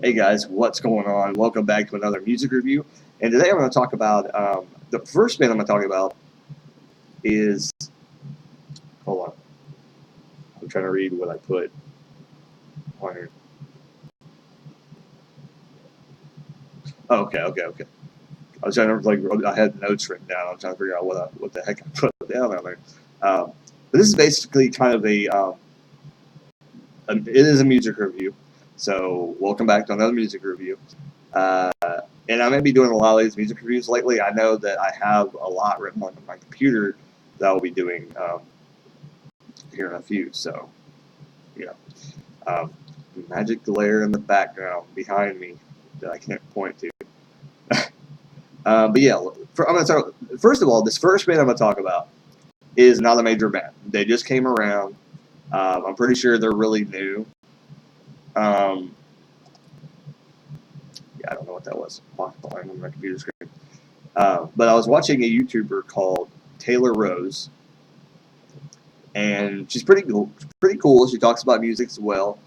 Hey guys, what's going on? Welcome back to another music review. And today I'm going to talk about the first band I'm going to talk about is. Hold on. I'm trying to read what I put on here. Oh, okay. I was trying to I had notes written down. I'm trying to figure out what the heck I put down on there. But this is basically kind of it is a music review. So welcome back to another music review. Uh, and I may be doing a lot of these music reviews lately. I know that I have a lot written on my computer that I'll be doing here in a few. So, yeah. Um, magic glare in the background behind me that I can't point to. But yeah, I'm gonna talk. First of all, this first band I'm gonna talk about is not a major band. They just came around. I'm pretty sure they're really new. Um, yeah, I don't know what that was. Behind on my computer screen. But I was watching a YouTuber called Taylor Rose, and she's pretty cool. Pretty cool. She talks about music as well.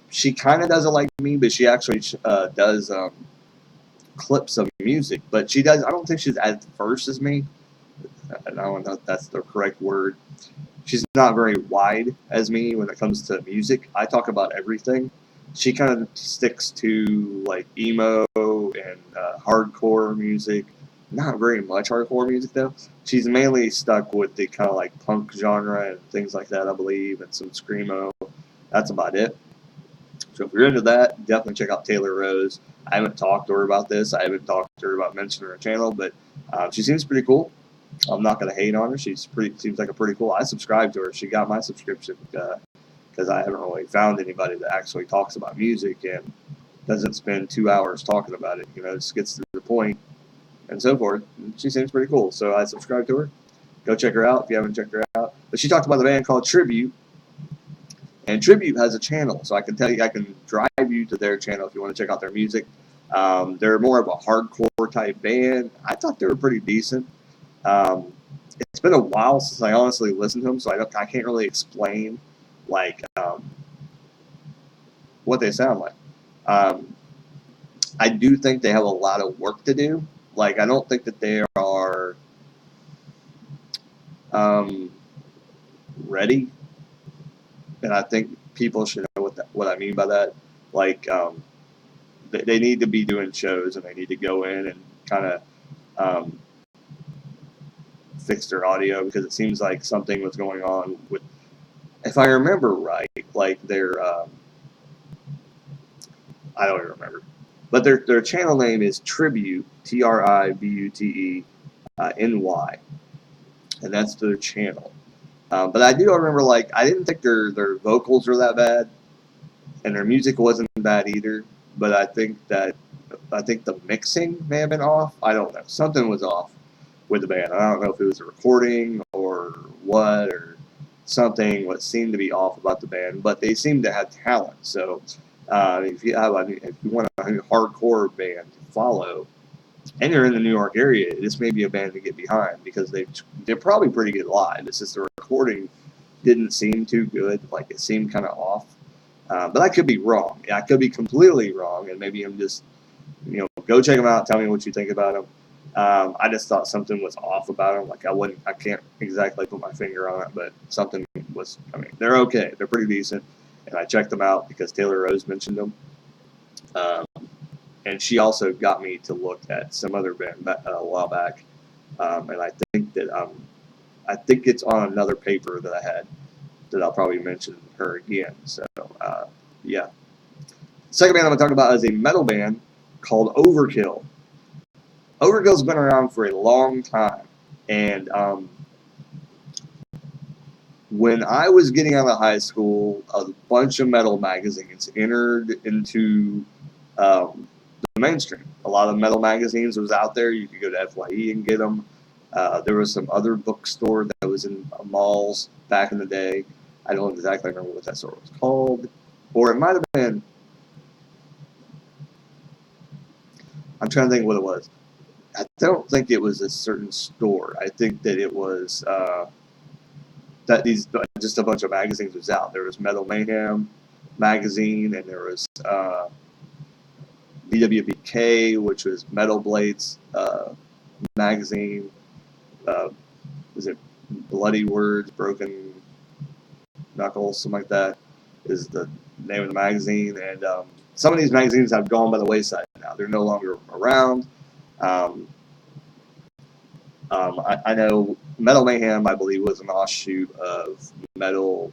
She kind of doesn't like me, but she actually does clips of music. But she does. I don't think she's as diverse as me. I don't know if that's the correct word. She's not very wide as me when it comes to music. I talk about everything. She kind of sticks to like emo and hardcore music. Not very much hardcore music though. She's mainly stuck with the kind of like punk genre and things like that, I believe, and some screamo. That's about it. So if you're into that, definitely check out Taylor Rose. I haven't talked to her about this. I haven't talked to her about mentioning her channel, but she seems pretty cool. I'm not going to hate on her. Seems like a pretty cool. I subscribe to her. She got my subscription because I haven't really found anybody that actually talks about music and doesn't spend 2 hours talking about it. You know, just gets to the point and so forth. And she seems pretty cool, so I subscribe to her. Go check her out if you haven't checked her out. But she talked about the band called Tribute, and Tribute has a channel, so I can tell you, I can drive you to their channel if you want to check out their music. They're more of a hardcore type band. I thought they were pretty decent. Um, it's been a while since I honestly listened to them, so I can't really explain like what they sound like. Um, I do think they have a lot of work to do. Like I don't think that they are um, ready, and I think people should know what I mean by that. Like they need to be doing shows, and they need to go in and kind of um, fix their audio because it seems like something was going on with. If I remember right, like their I don't even remember. But their channel name is Tribute, Tribute NY, and that's their channel. But I do remember, like, I didn't think their vocals were that bad, and their music wasn't bad either. But I think the mixing may have been off. I don't know. Something was off with the band. I don't know if it was a recording or what or something. What seemed to be off about the band, but they seem to have talent. So if you want a hardcore band to follow, and you're in the New York area, this may be a band to get behind because they're probably pretty good live. It's just the recording didn't seem too good. Like it seemed kind of off. But I could be wrong. I could be completely wrong, and maybe I'm just go check them out. Tell me what you think about them. I just thought something was off about them. Like I can't exactly put my finger on it, but something was. I mean, they're okay. They're pretty decent, and I checked them out because Taylor Rose mentioned them. Um, and she also got me to look at some other band a while back, and I think it's on another paper that I had that I'll probably mention her again. So yeah. Second band I'm going to talk about is a metal band called Overkill. Overkill's been around for a long time, and when I was getting out of high school, a bunch of metal magazines entered into the mainstream. A lot of metal magazines was out there. You could go to FYE and get them. There was some other bookstore that was in malls back in the day. I don't exactly remember what that store was called, or it might have been. I'm trying to think what it was. I don't think it was a certain store. I think that it was that these just a bunch of magazines was out. There was Metal Mayhem magazine, and there was BWBK, which was Metal Blades magazine. Was it Bloody Words, Broken Knuckles, something like that is the name of the magazine. And some of these magazines have gone by the wayside now. They're no longer around. I know Metal Mayhem, I believe, was an offshoot of Metal,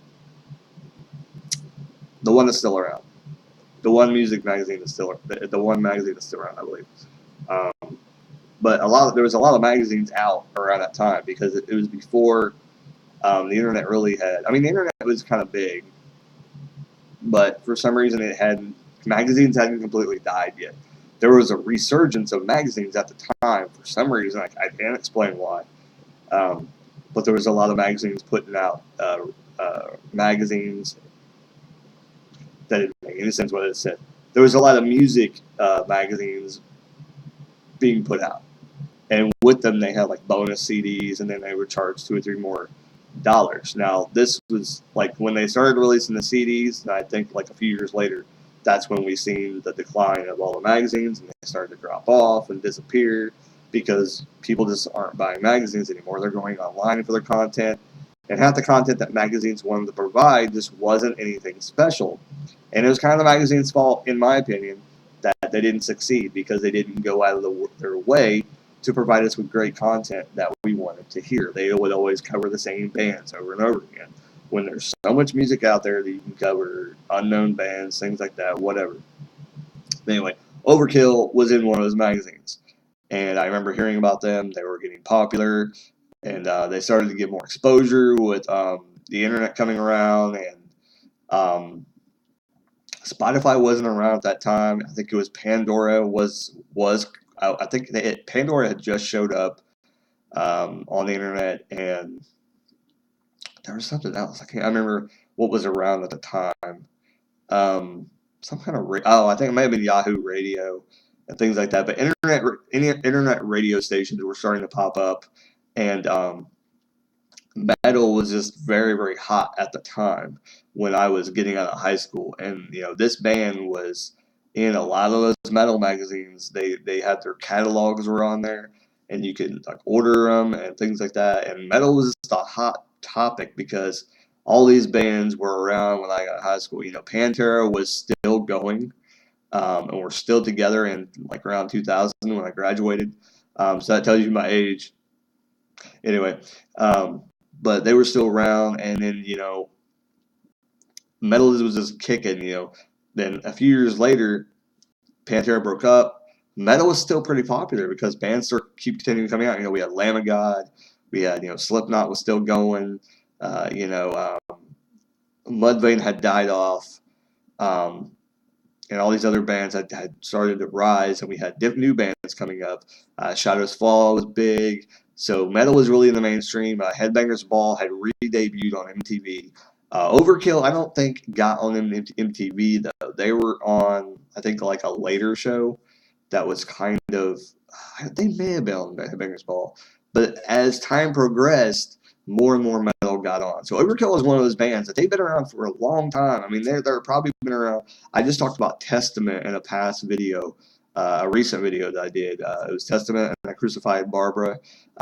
the one that's still around. The one music magazine is still, the one magazine that's still around, I believe. But there was a lot of magazines out around that time because it was before the internet really had. I mean, the internet was kind of big, but for some reason magazines hadn't completely died yet. There was a resurgence of magazines at the time for some reason. I can't explain why. But there was a lot of magazines putting out magazines that didn't make any sense what it said. There was a lot of music magazines being put out, and with them they had like bonus CDs, and then they would charge $2 or $3 more. Now this was like when they started releasing the CDs, and I think like a few years later, that's when we seen the decline of all the magazines, and they started to drop off and disappear because people just aren't buying magazines anymore. They're going online for their content, and half the content that magazines wanted to provide just wasn't anything special. And it was kind of the magazine's fault, in my opinion, that they didn't succeed because they didn't go out of their way to provide us with great content that we wanted to hear. They would always cover the same bands over and over again. When there's so much music out there that you can cover unknown bands, things like that, whatever. Anyway, Overkill was in one of those magazines, and I remember hearing about them. They were getting popular, and they started to get more exposure with the internet coming around, and Spotify wasn't around at that time. I think it was Pandora was. I think Pandora had just showed up on the internet, and there was something else. I remember what was around at the time. Some kind of I think it might have been Yahoo Radio and things like that. But internet radio stations were starting to pop up, and metal was just very, very hot at the time when I was getting out of high school. And this band was in a lot of those metal magazines. They had their catalogs were on there, and you could like order them and things like that. And metal was just a hot topic because all these bands were around when I got out of high school. Pantera was still going, and we're still together in like around 2000 when I graduated. So that tells you my age. Anyway, but they were still around, and then metal was just kicking. Then a few years later, Pantera broke up. Metal was still pretty popular because bands keep continuing coming out. We had Lamb of God, we had Slipknot was still going. Mudvayne had died off, and all these other bands had started to rise, and we had new bands coming up. Shadows Fall was big. So metal was really in the mainstream. Headbangers Ball had re-debuted on MTV. Overkill, I don't think got on MTV though. They were on, I think, like a later show that was kind of. They may have been on Headbangers Ball, but as time progressed, more and more metal got on. So Overkill is one of those bands that they've been around for a long time. I mean, they're probably been around. I just talked about Testament in a past video. A recent video that I did. It was Testament and I Crucified Barbara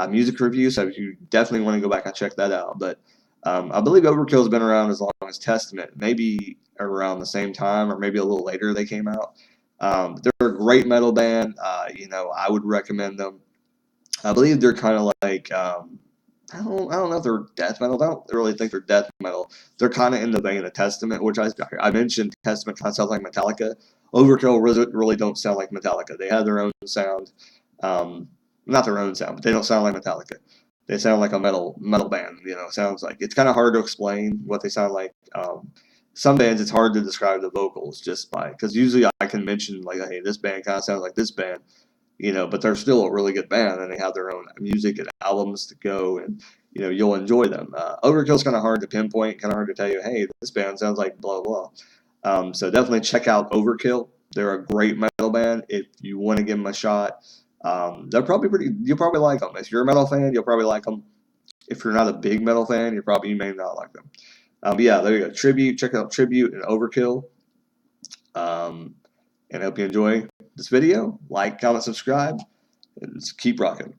music review, so you definitely want to go back and check that out. But I believe Overkill's been around as long as Testament, maybe around the same time or maybe a little later they came out. They're a great metal band. I would recommend them. I believe they're kind of like I don't know if they're death metal. I don't really think they're death metal. They're kind of in the vein of Testament, which I mentioned. Testament kind of sounds like Metallica. Overkill really don't sound like Metallica. They have their own sound. Not their own sound, but they don't sound like Metallica. They sound like a metal band. Sounds like it's kind of hard to explain what they sound like. Some bands it's hard to describe the vocals just by because usually I can mention like, hey, this band kind of sounds like this band. But they're still a really good band, and they have their own music and albums to go, and you'll enjoy them. Overkill's kind of hard to pinpoint, kind of hard to tell you, hey, this band sounds like blah blah. So definitely check out Overkill. They're a great metal band. If you want to give them a shot, they're probably you'll probably like them. If you're a metal fan, you'll probably like them. If you're not a big metal fan, you may not like them. But yeah, there you go. Tribute. Check out Tribute and Overkill. And I hope you enjoy this video. Like, comment, subscribe, and just keep rocking.